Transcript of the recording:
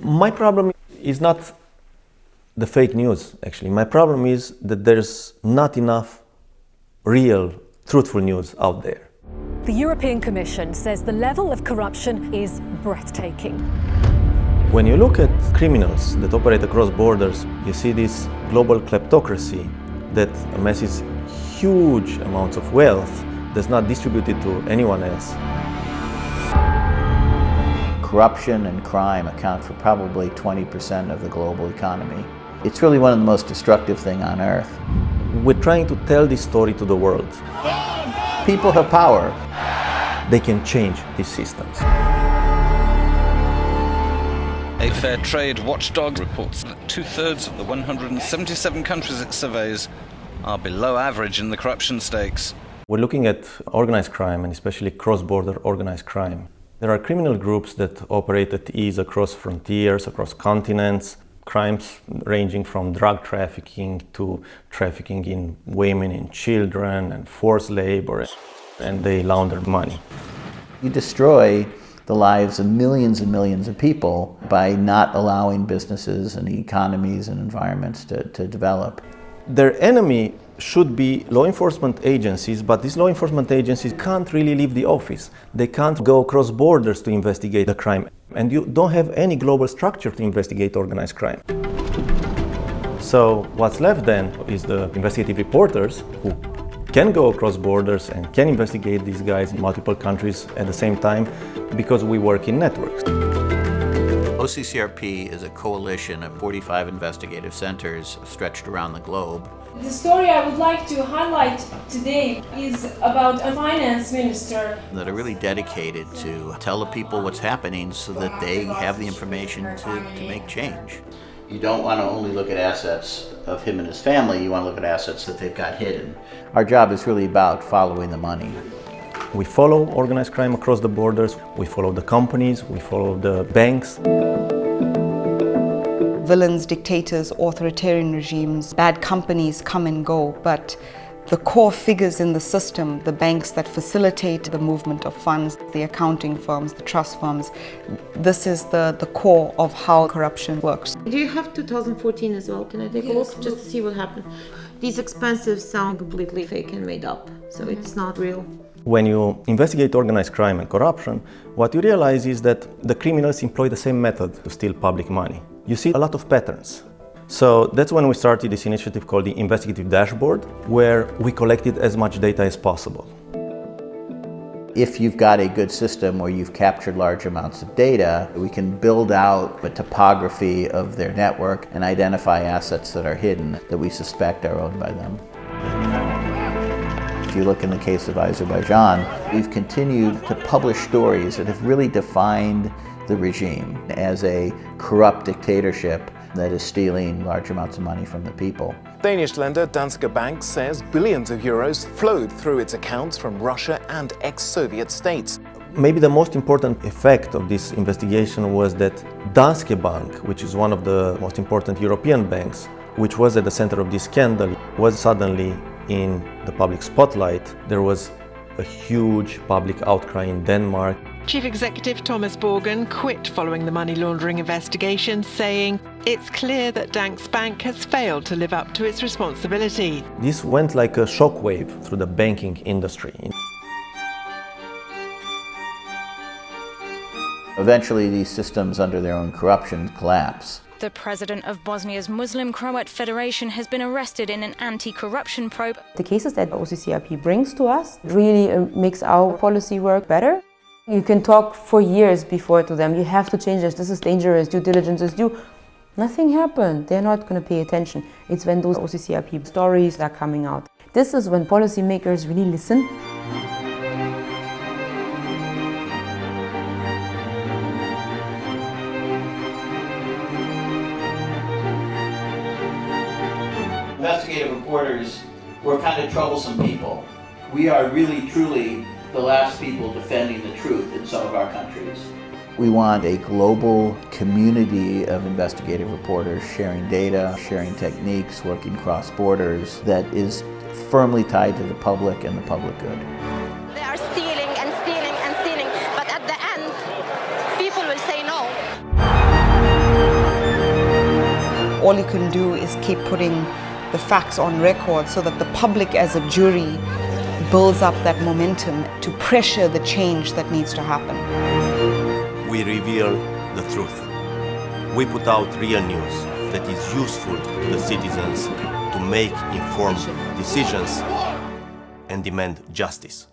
My problem is not the fake news, actually. My problem is that there's not enough real, truthful news out there. The European Commission says the level of corruption is breathtaking. When you look at criminals that operate across borders, you see this global kleptocracy that amasses huge amounts of wealth that's not distributed to anyone else. Corruption and crime account for probably 20% of the global economy. It's really one of the most destructive things on earth. We're trying to tell this story to the world. People have power. They can change these systems. A fair trade watchdog reports that 2/3 of the 177 countries it surveys are below average in the corruption stakes. We're looking at organized crime, and especially cross-border organized crime. There are criminal groups that operate at ease across frontiers, across continents, crimes ranging from drug trafficking to trafficking in women and children and forced labor, and they launder money. You destroy the lives of millions and millions of people by not allowing businesses and economies and environments to develop. Their enemy should be law enforcement agencies, but these law enforcement agencies can't really leave the office. They can't go across borders to investigate the crime. And you don't have any global structure to investigate organized crime. So what's left then is the investigative reporters who can go across borders and can investigate these guys in multiple countries at the same time because we work in networks. OCCRP is a coalition of 45 investigative centers stretched around the globe. The story I would like to highlight today is about a finance minister that are really dedicated to tell the people what's happening so that they have the information to make change. You don't want to only look at assets of him and his family, you want to look at assets that they've got hidden. Our job is really about following the money. We follow organized crime across the borders, we follow the companies, we follow the banks. Villains, dictators, authoritarian regimes, bad companies come and go, but the core figures in the system, the banks that facilitate the movement of funds, the accounting firms, the trust firms, this is the core of how corruption works. Do you have 2014 as well? Can I take a look just to see what happened? These expensive sound completely fake and made up, so it's not real. When you investigate organized crime and corruption, what you realize is that the criminals employ the same method to steal public money. You see a lot of patterns. So that's when we started this initiative called the Investigative Dashboard, where we collected as much data as possible. If you've got a good system where you've captured large amounts of data, we can build out a topography of their network and identify assets that are hidden that we suspect are owned by them. If you look in the case of Azerbaijan, we've continued to publish stories that have really defined the regime as a corrupt dictatorship that is stealing large amounts of money from the people. Danish lender Danske Bank says billions of euros flowed through its accounts from Russia and ex-Soviet states. Maybe the most important effect of this investigation was that Danske Bank, which is one of the most important European banks, which was at the center of this scandal, was suddenly in the public spotlight. There was a huge public outcry in Denmark. Chief Executive Thomas Borgen quit following the money laundering investigation, saying it's clear that Danske Bank has failed to live up to its responsibility. This went like a shockwave through the banking industry. Eventually, these systems, under their own corruption, collapse. The president of Bosnia's Muslim Croat Federation has been arrested in an anti-corruption probe. The cases that OCCRP brings to us really makes our policy work better. You can talk for years before to them, you have to change this is dangerous, due diligence is due. Nothing happened, they're not going to pay attention. It's when those OCCRP stories are coming out. This is when policymakers really listen. Investigative reporters, we're kind of troublesome people. We are really, truly the last people defending the truth in some of our countries. We want a global community of investigative reporters sharing data, sharing techniques, working cross borders that is firmly tied to the public and the public good. They are stealing and stealing and stealing, but at the end, people will say no. all you can do is keep putting the facts on record so that the public as a jury builds up that momentum to pressure the change that needs to happen. We reveal the truth. We put out real news that is useful to the citizens to make informed decisions and demand justice.